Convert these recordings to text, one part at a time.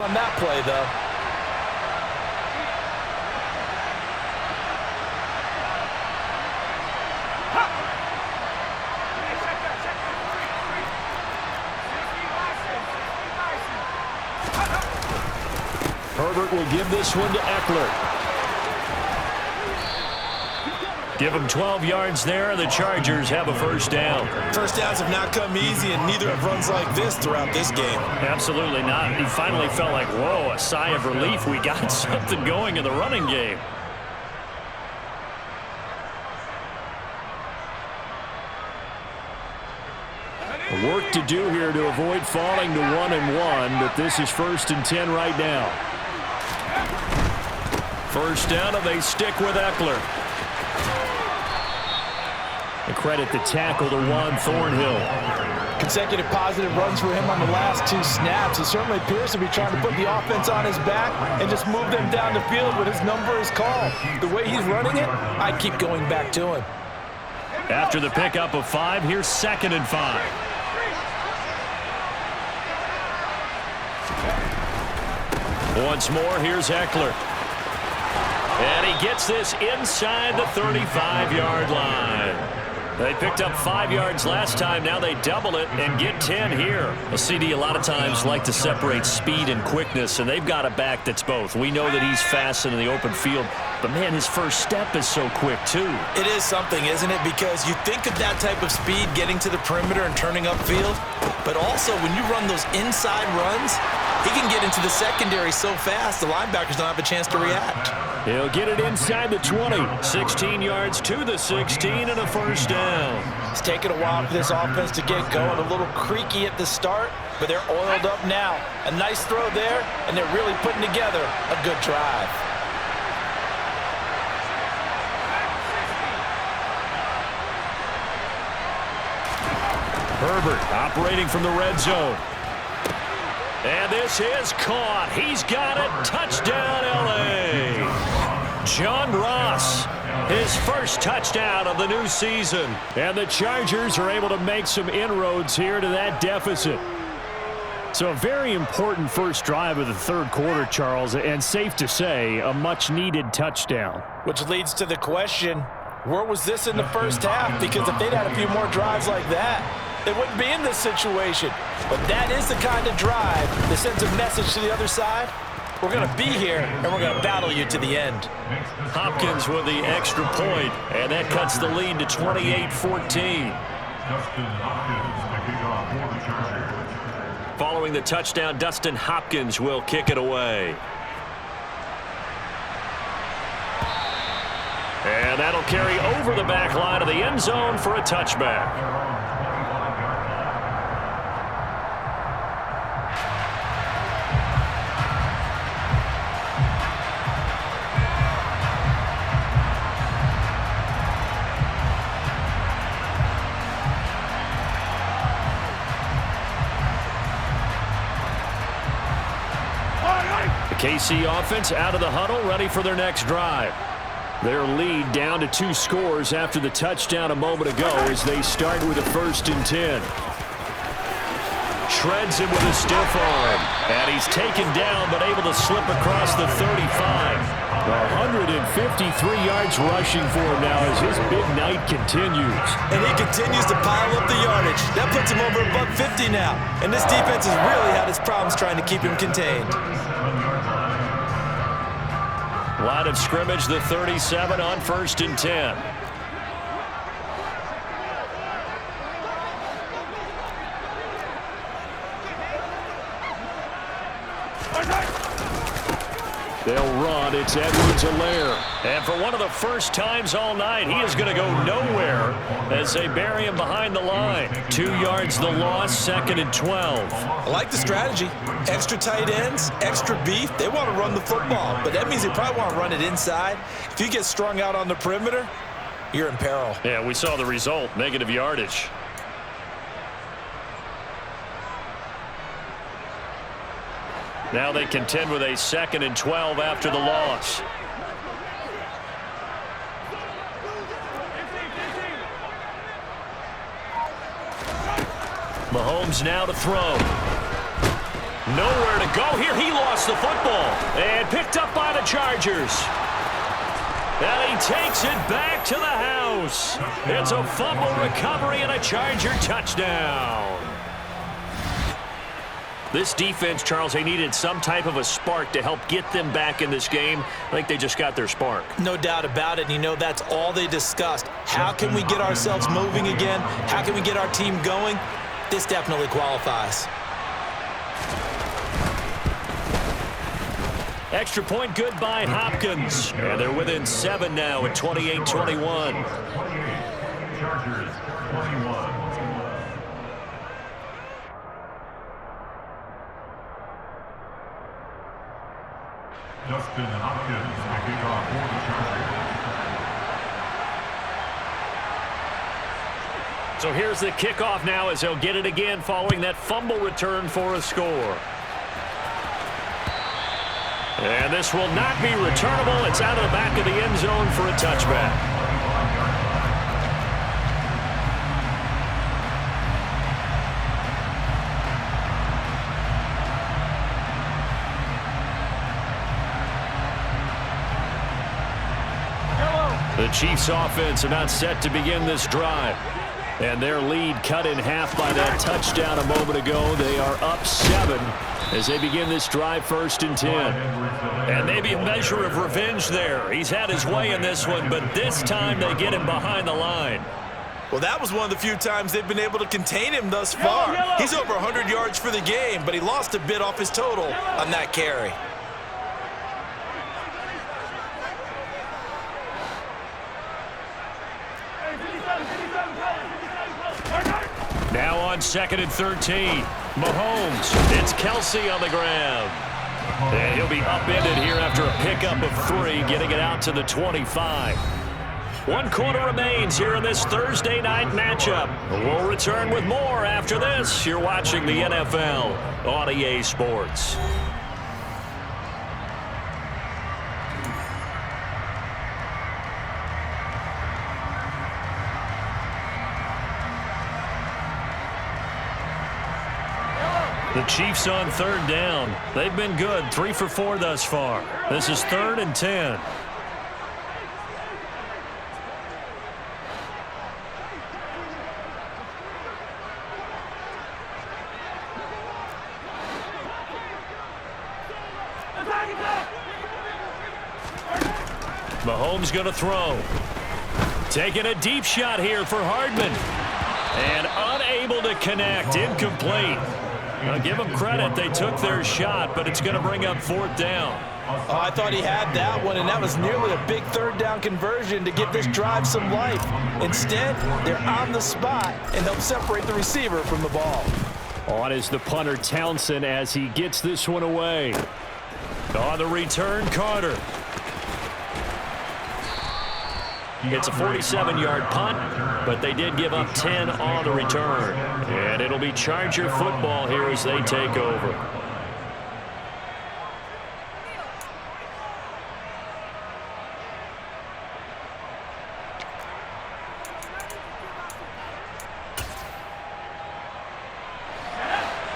On that play, though. Herbert will give this one to Eckler. Give him 12 yards there. The Chargers have a first down. First downs have not come easy, and neither have runs like this throughout this game. Absolutely not. He finally felt like, whoa, a sigh of relief. We got something going in the running game. Work to do here to avoid falling to 1-1, but this is 1st and 10 right now. First down, and they stick with Eckler. And credit the tackle to Juan Thornhill. Consecutive positive runs for him on the last 2 snaps. He certainly appears to be trying to put the offense on his back and just move them down the field when his number is called. The way he's running it, I keep going back to him. After the pickup of 5, here's 2nd and 5. Once more, here's Eckler. And he gets this inside the 35-yard line. They picked up 5 yards last time. Now they double it and get 10 here. A CD a lot of times like to separate speed and quickness, and they've got a back that's both. We know that he's fast in the open field, but, man, his first step is so quick, too. It is something, isn't it? Because you think of that type of speed getting to the perimeter and turning upfield, but also when you run those inside runs, he can get into the secondary so fast the linebackers don't have a chance to react. He'll get it inside the 20. 16 yards to the 16 and a first down. It's taken a while for this offense to get going. A little creaky at the start, but they're oiled up now. A nice throw there, and they're really putting together a good drive. Herbert operating from the red zone. And this is caught. He's got it. Touchdown, L.A. John Ross, his first touchdown of the new season. And the Chargers are able to make some inroads here to that deficit. So a very important first drive of the third quarter, Charles, and safe to say, a much-needed touchdown. Which leads to the question, where was this in the first half? Because if they'd had a few more drives like that, they wouldn't be in this situation. But that is the kind of drive that sends a message to the other side. We're going to be here, and we're going to battle you to the end. Hopkins with the extra point, and that cuts the lead to 28-14. Following the touchdown, Dustin Hopkins will kick it away. And that'll carry over the back line of the end zone for a touchback. KC offense out of the huddle, ready for their next drive. Their lead down to 2 scores after the touchdown a moment ago as they start with a 1st and 10. Shreds him with a stiff arm. And he's taken down but able to slip across the 35. 153 yards rushing for him now as his big night continues. And he continues to pile up the yardage. That puts him over $150 now. And this defense has really had its problems trying to keep him contained. Line of scrimmage, the 37 on 1st and 10. They'll run. It's Edwards-Helaire. And for one of the first times all night, he is going to go nowhere as they bury him behind the line. 2 yards the loss, 2nd and 12. I like the strategy. Extra tight ends, extra beef. They want to run the football, but that means they probably want to run it inside. If you get strung out on the perimeter, you're in peril. Yeah, we saw the result, negative yardage. Now they contend with a 2nd and 12 after the loss. Mahomes now to throw. Nowhere to go here. He lost the football and picked up by the Chargers. And he takes it back to the house. It's a fumble recovery and a Charger touchdown. This defense, Charles, they needed some type of a spark to help get them back in this game. I think they just got their spark. No doubt about it. And you know, that's all they discussed. How can we get ourselves moving again? How can we get our team going? This definitely qualifies. Extra point good by Hopkins. And they're within 7 now at 28-21. Chargers 21. Justin Hopkins to kick off for the Chargers. So here's the kickoff now as they'll get it again following that fumble return for a score. And this will not be returnable. It's out of the back of the end zone for a touchback. The Chiefs offense about set to begin this drive. And their lead cut in half by that touchdown a moment ago. They are up 7 as they begin this drive 1st and 10. And maybe a measure of revenge there. He's had his way in this one, but this time they get him behind the line. Well, that was one of the few times they've been able to contain him thus far. He's over 100 yards for the game, but he lost a bit off his total on that carry. Now on 2nd and 13. Mahomes. It's Kelsey on the grab. And he'll be upended here after a pickup of 3, getting it out to the 25. 1 quarter remains here in this Thursday night matchup. We'll return with more after this. You're watching the NFL on EA Sports. The Chiefs on 3rd down. They've been good, 3 for 4 thus far. This is 3rd and 10. Mahomes going to throw. Taking a deep shot here for Hardman. And unable to connect, incomplete. Now, give them credit. They took their shot, but it's going to bring up 4th down. Oh, I thought he had that one, and that was nearly a big 3rd down conversion to give this drive some life. Instead, they're on the spot and help separate the receiver from the ball. On is the punter, Townsend, as he gets this one away. On the return, Carter. It's a 47-yard punt, but they did give up 10 on the return. And it'll be Charger football here as they take over.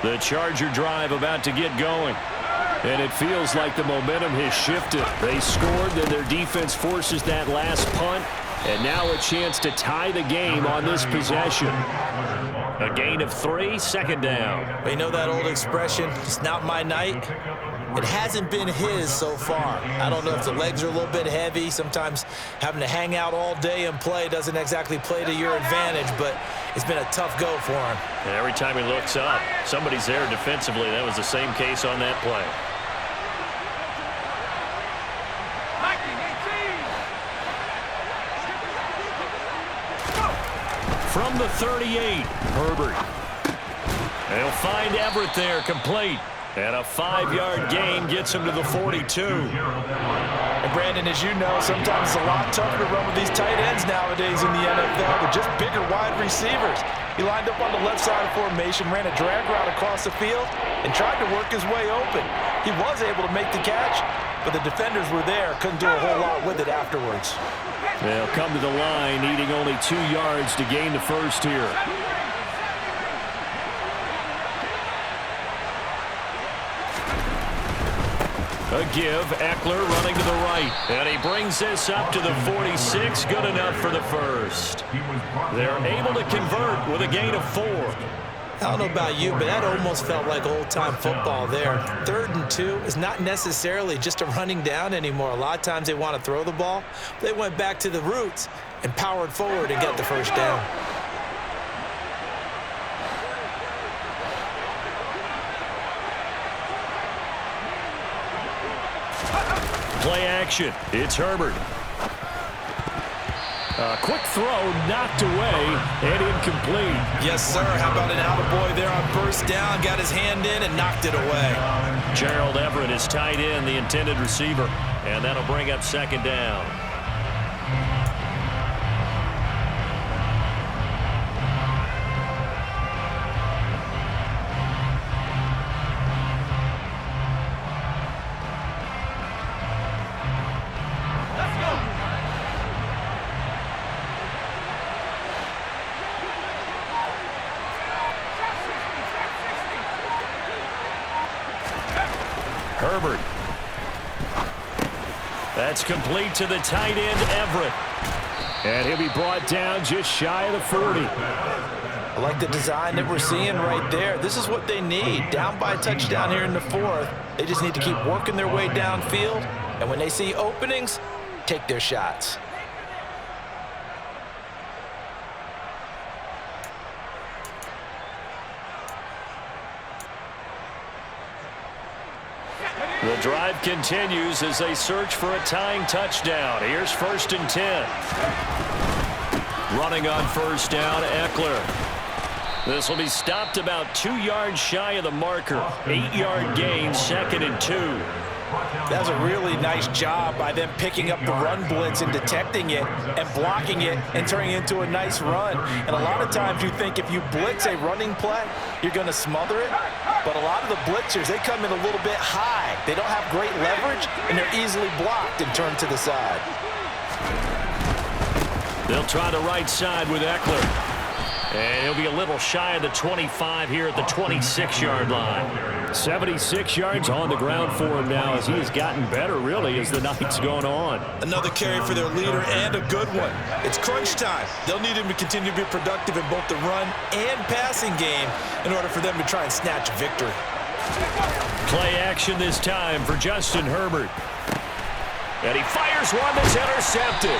The Charger drive about to get going. And it feels like the momentum has shifted. They scored, then their defense forces that last punt. And now a chance to tie the game on this possession. A gain of 3, 2nd down. Well, you know that old expression, it's not my night? It hasn't been his so far. I don't know if the legs are a little bit heavy. Sometimes having to hang out all day and play doesn't exactly play to your advantage, but it's been a tough go for him. And every time he looks up, somebody's there defensively. That was the same case on that play. From the 38, Herbert. They'll find Everett there, complete. And a 5-yard gain gets him to the 42. And Brandon, as you know, sometimes it's a lot tougher to run with these tight ends nowadays in the NFL. They're just bigger wide receivers. He lined up on the left side of formation, ran a drag route across the field, and tried to work his way open. He was able to make the catch, but the defenders were there, couldn't do a whole lot with it afterwards. They'll come to the line, needing only 2 yards to gain the first here. A give, Eckler running to the right. And he brings this up to the 46. Good enough for the first. They're able to convert with a gain of 4. I don't know about you, but that almost felt like old-time football there. 3rd and 2 is not necessarily just a running down anymore. A lot of times they want to throw the ball. They went back to the roots and powered forward and get the first down. Play action. It's Herbert. Quick throw, knocked away, and incomplete. Yes, sir. How about an attaboy there on first down? Got his hand in and knocked it away. Gerald Everett is tight end, the intended receiver. And that'll bring up 2nd down. Herbert. That's complete to the tight end, Everett. And he'll be brought down just shy of the 40. I like the design that we're seeing right there. This is what they need. Down by a touchdown here in the 4th. They just need to keep working their way downfield. And when they see openings, take their shots. The drive continues as they search for a tying touchdown. Here's 1st and 10. Running on first down, Eckler. This will be stopped about 2 yards shy of the marker. 8-yard gain, 2nd and 2. That's a really nice job by them picking up the run blitz and detecting it and blocking it and turning it into a nice run. And a lot of times you think if you blitz a running play, you're going to smother it. But a lot of the blitzers, they come in a little bit high. They don't have great leverage, and they're easily blocked and turned to the side. They'll try the right side with Eckler. And he'll be a little shy of the 25 here at the 26-yard line. 76 yards on the ground for him now as he has gotten better, really, as the night's going on. Another carry for their leader and a good one. It's crunch time. They'll need him to continue to be productive in both the run and passing game in order for them to try and snatch a victory. Play action this time for Justin Herbert. And he fires one that's intercepted.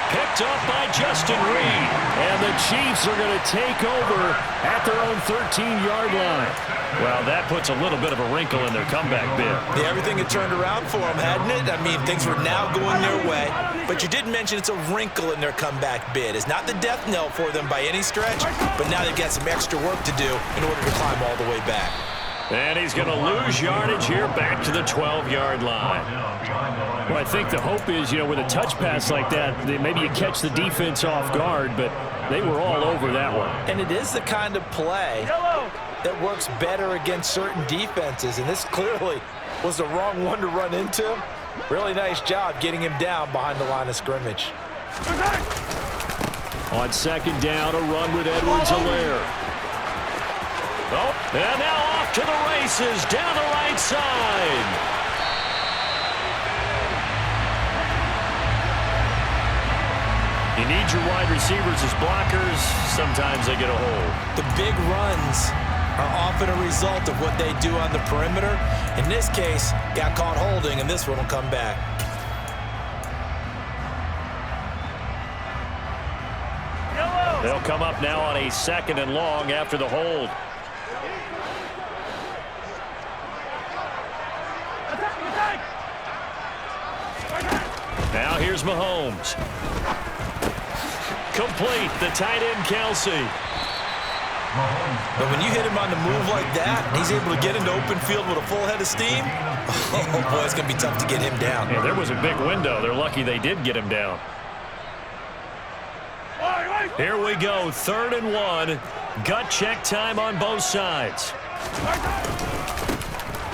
Picked up by Justin Reed. And the Chiefs are going to take over at their own 13-yard line. Well, that puts a little bit of a wrinkle in their comeback bid. Yeah, everything had turned around for them, hadn't it? I mean, things were now going their way. But you did mention it's a wrinkle in their comeback bid. It's not the death knell for them by any stretch, but now they've got some extra work to do in order to climb all the way back. And he's going to lose yardage here back to the 12-yard line. Well, I think the hope is, with a touch pass like that, maybe you catch the defense off guard, but they were all over that one. And it is the kind of play that works better against certain defenses, and this clearly was the wrong one to run into. Really nice job getting him down behind the line of scrimmage. On 2nd down, a run with Edwards-Helaire. Oh, and now off to the races, down the right side. You need your wide receivers as blockers. Sometimes they get a hold. The big runs are often a result of what they do on the perimeter. In this case, got caught holding, and this one will come back. They'll come up now on a 2nd and long after the hold. Now here's Mahomes. Complete, the tight end Kelsey. But when you hit him on the move like that, he's able to get into open field with a full head of steam, oh boy, it's going to be tough to get him down. Yeah, there was a big window. They're lucky they did get him down. Here we go, 3rd and 1. Gut check time on both sides.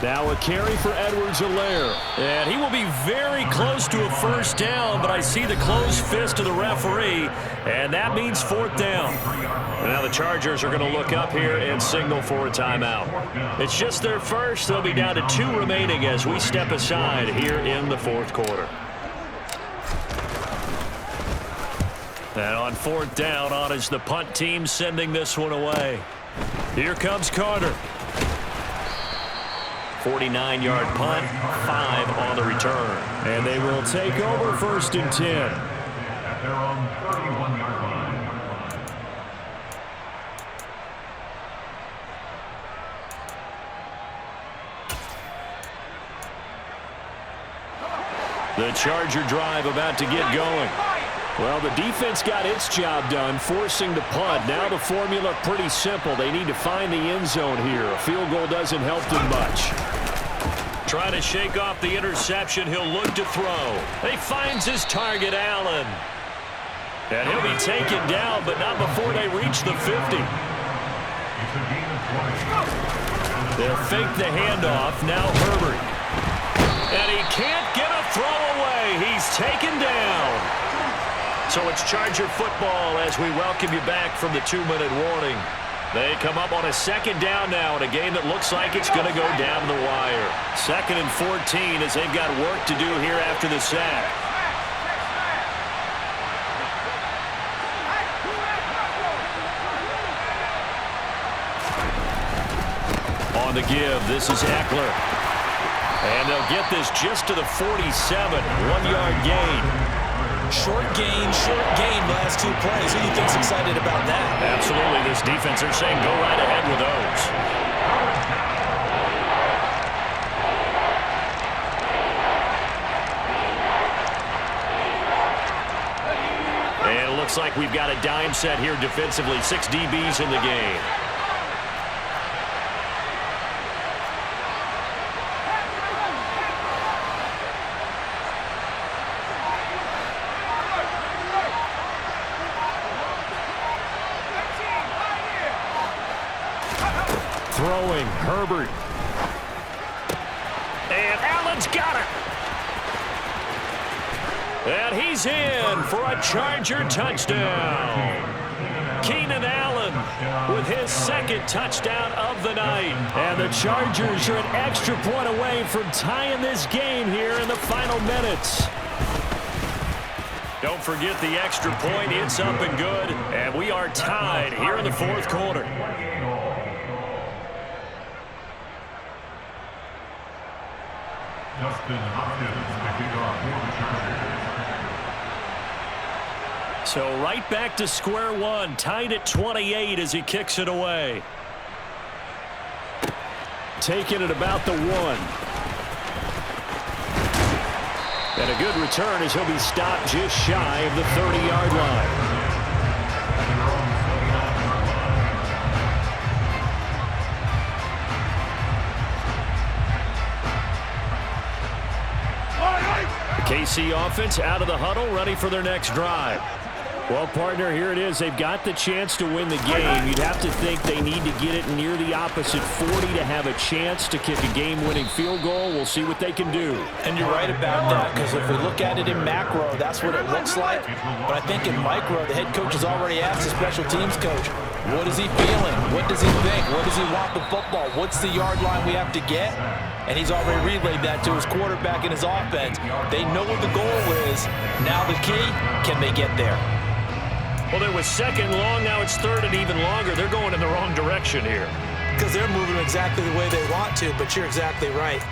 Now a carry for Edwards-Helaire. And he will be very close to a first down, but I see the closed fist of the referee, and that means fourth down. Now the Chargers are going to look up here and signal for a timeout. It's just their first. They'll be down to 2 remaining as we step aside here in the fourth quarter. And on fourth down, on is the punt team sending this one away. Here comes Carter. 49-yard punt, 5 on the return. And they will take over first and 10. At their own 31-yard line. The Charger drive about to get going. Well, the defense got its job done, forcing the punt. Now the formula pretty simple. They need to find the end zone here. A field goal doesn't help them much. Trying to shake off the interception. He'll look to throw. He finds his target, Allen. And he'll be taken down, but not before they reach the 50. They'll fake the handoff. Now Herbert. And he can't get a throw away. He's taken down. So it's Charger football as we welcome you back from the 2-minute warning. They come up on a second down now in a game that looks like it's going to go down the wire. 2nd and 14 as they've got work to do here after the sack. On the give, this is Eckler. And they'll get this just to the 47. 1-yard gain. Short gain, last 2 plays. Who do you think's excited about that? Absolutely. This defense, they're saying go right ahead with those. And it looks like we've got a dime set here defensively. 6 DBs in the game. Throwing, Herbert. And Allen's got it. And he's in for a Charger touchdown. Keenan Allen with his 2nd touchdown of the night. And the Chargers are an extra point away from tying this game here in the final minutes. Don't forget the extra point. It's up and good. And we are tied here in the fourth quarter. So right back to square one, tied at 28 as he kicks it away. Taking it about the 1. And a good return as he'll be stopped just shy of the 30-yard line. KC offense out of the huddle, ready for their next drive. Well, partner, here it is. They've got the chance to win the game. You'd have to think they need to get it near the opposite 40 to have a chance to kick a game-winning field goal. We'll see what they can do. And you're right about that, because if we look at it in macro, that's what it looks like. But I think in micro, the head coach has already asked the special teams coach, what is he feeling? What does he think? What does he want the football? What's the yard line we have to get? And he's already relayed that to his quarterback and his offense. They know what the goal is. Now the key, can they get there? Well, there was 2nd long. Now it's 3rd and even longer. They're going in the wrong direction here. Because they're moving exactly the way they want to, but you're exactly right.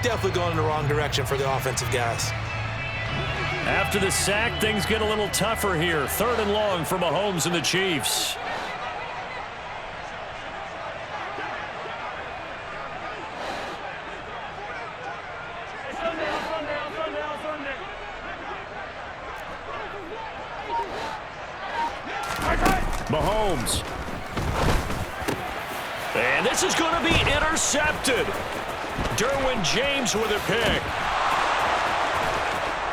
Definitely going in the wrong direction for the offensive guys. After the sack, things get a little tougher here. 3rd and long for Mahomes and the Chiefs. Mahomes. And this is going to be intercepted. Derwin James with a pick.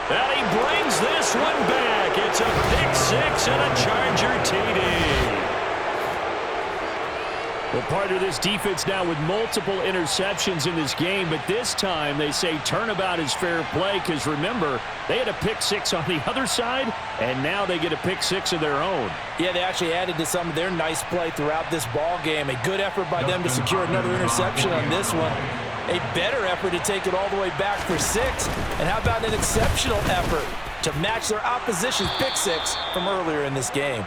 And he brings this one back. It's a pick 6 and a Charger TD. Well, partner, this defense now with multiple interceptions in this game, but this time they say turnabout is fair play because, remember, they had a pick six on the other side, and now they get a pick six of their own. Yeah, they actually added to some of their nice play throughout this ball game. A good effort by them to secure another interception on this one. A better effort to take it all the way back for 6. And how about an exceptional effort to match their opposition's pick six from earlier in this game?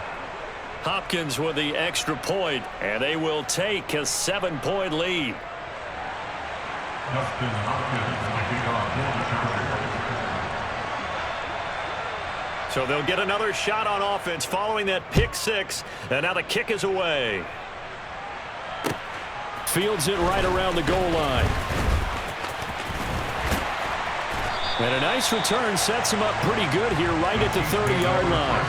Hopkins with the extra point, and they will take a 7-point lead. Justin Hopkins making So they'll get another shot on offense following that pick six, and now the kick is away. Fields it right around the goal line. And a nice return sets him up pretty good here right at the 30-yard line.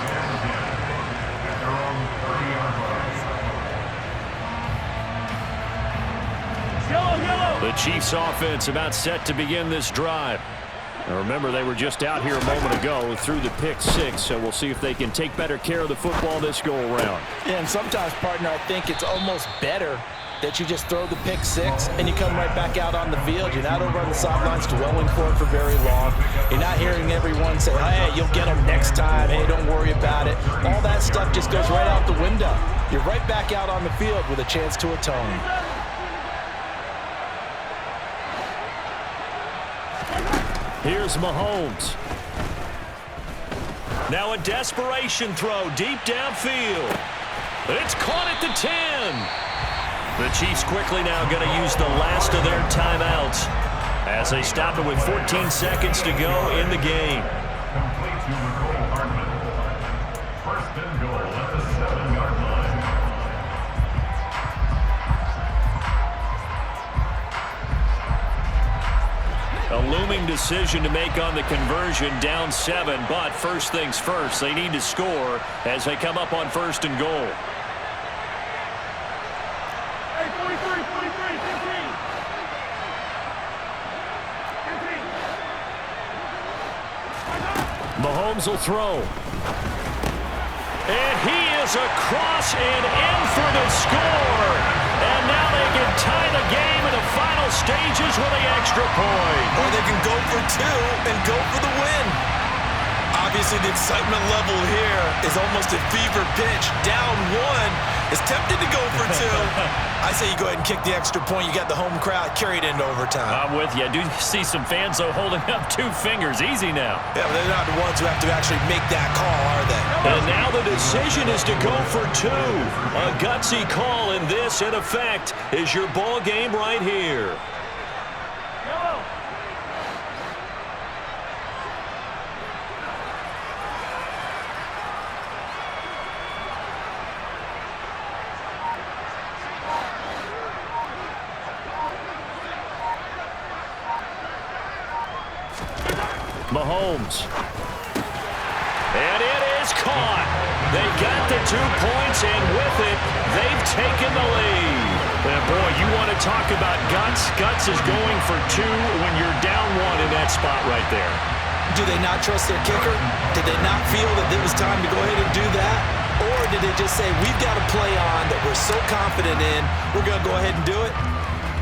The Chiefs offense about set to begin this drive. Now remember, they were just out here a moment ago through the pick six, so we'll see if they can take better care of the football this go-around. Yeah, and sometimes, partner, I think it's almost better that you just throw the pick six and you come right back out on the field. You're not over on the sidelines dwelling for it for very long. You're not hearing everyone say, hey, you'll get them next time. Hey, don't worry about it. All that stuff just goes right out the window. You're right back out on the field with a chance to atone. Here's Mahomes. Now a desperation throw deep downfield. It's caught at the 10. The Chiefs quickly now going to use the last of their timeouts as they stop it with 14 seconds to go in the game. complete to Nicole Hardman. First and goal at the 7-yard line. A looming decision to make on the conversion, down 7, but first things first, they need to score as they come up on first and goal. Hey, 43, 15. Mahomes will throw. And he is across and in for the score. And now they can tie the game in the final stages with the extra point. Or they can go for 2 and go for the win. Obviously, the excitement level here is almost at fever pitch. Down 1 is tempted to go for 2. I say you go ahead and kick the extra point. You got the home crowd carried into overtime. I'm with you. I do see some fans, though, holding up 2 fingers. Easy now. Yeah, but they're not the ones who have to actually make that call, are they? And now the decision is to go for 2. A gutsy call, and this, in effect, is your ball game right here. Mahomes. And it is caught. They got the 2 points, and with it, they've taken the lead. And boy, you want to talk about guts. Guts is going for 2 when you're down 1 in that spot right there. Do they not trust their kicker? Did they not feel that it was time to go ahead and do that? Or did they just say, we've got a play on that we're so confident in, we're going to go ahead and do it?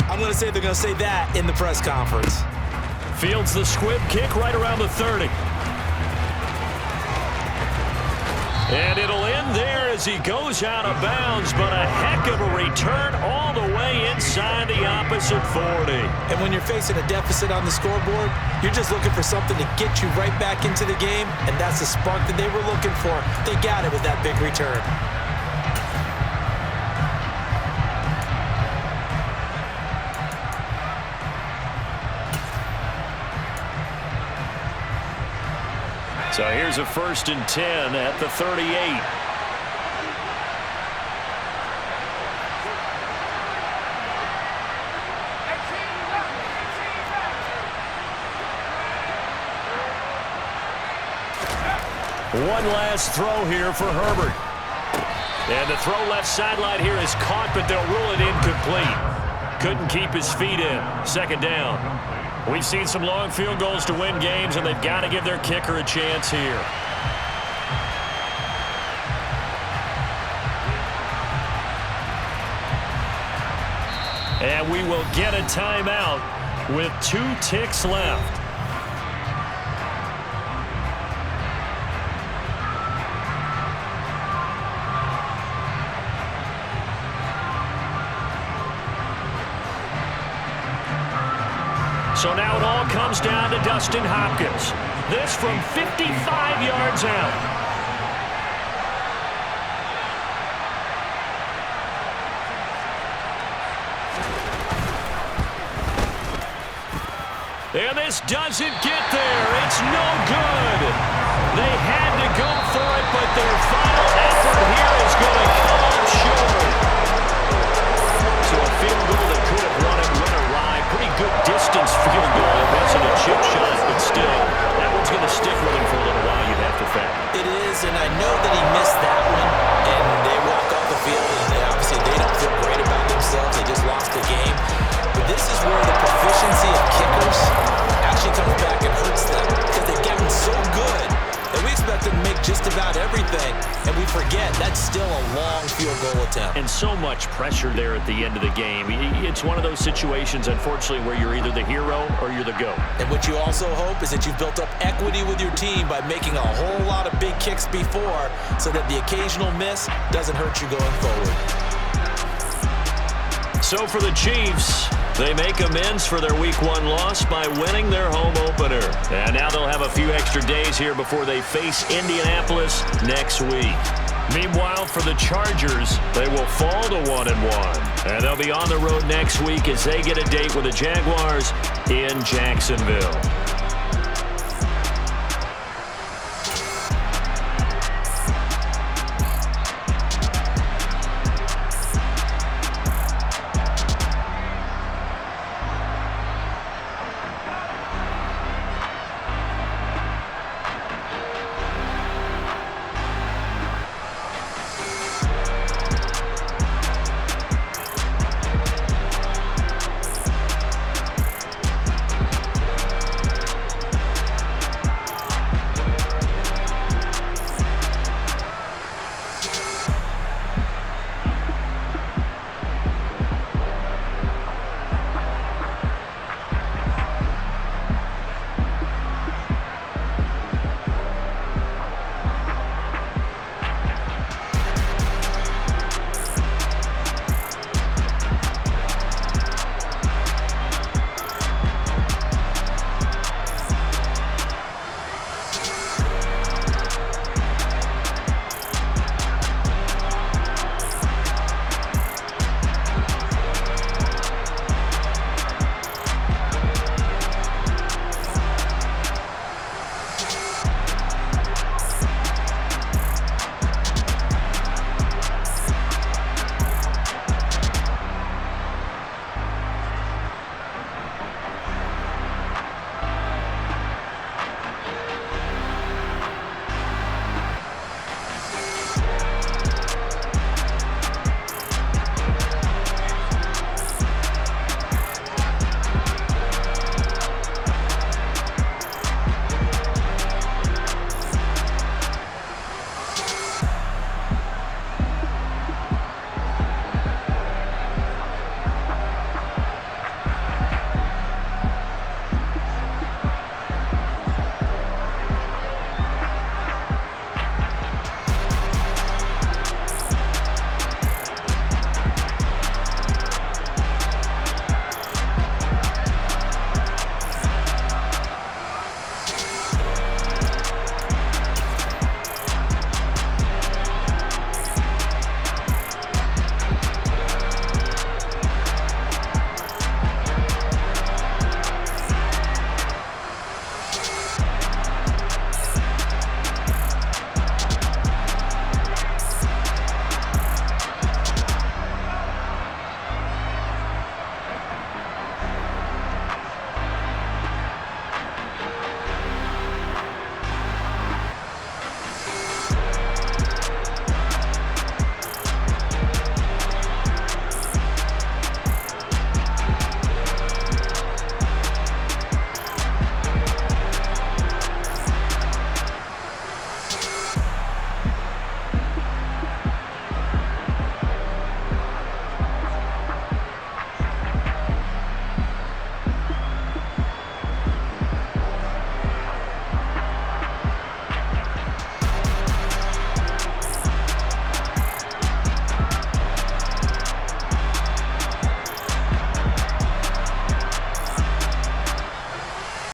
I'm going to say they're going to say that in the press conference. Fields the squib kick right around the 30. And it'll end there as he goes out of bounds, but a heck of a return all the way inside the opposite 40. And when you're facing a deficit on the scoreboard, you're just looking for something to get you right back into the game, and that's the spark that they were looking for. They got it with that big return. So here's a 1st and 10 at the 38. One last throw here for Herbert. And the throw left sideline here is caught, but they'll rule it incomplete. Couldn't keep his feet in. 2nd down. We've seen some long field goals to win games, and they've got to give their kicker a chance here. And we will get a timeout with 2 ticks left. So now it all comes down to Dustin Hopkins. This from 55 yards out. And this doesn't get there. It's no good. They had to go for it, but their final effort here is going to come up short. So a field goal that could have won it went awry. Pretty good distance field goal. It wasn't a chip shot, but still, that one's going to stick with him for a little while, you'd have to think. It is, and I know that he missed that one, and they walk off the field, and obviously they don't feel great about themselves. They just lost the game. But this is where the proficiency of kickers actually comes back and hurts them, because they've gotten so good that we expect them to make just about everything, and we forget that's still a long field goal attempt. And so much pressure there at the end of the game. It's one of those situations, unfortunately, where you're either the hero or you're the GOAT. And what you also hope is that you've built up equity with your team by making a whole lot of big kicks before, so that the occasional miss doesn't hurt you going forward. So for the Chiefs, they make amends for their Week 1 loss by winning their home opener. And now they'll have a few extra days here before they face Indianapolis next week. Meanwhile, for the Chargers, they will fall to 1-1. And they'll be on the road next week as they get a date with the Jaguars in Jacksonville.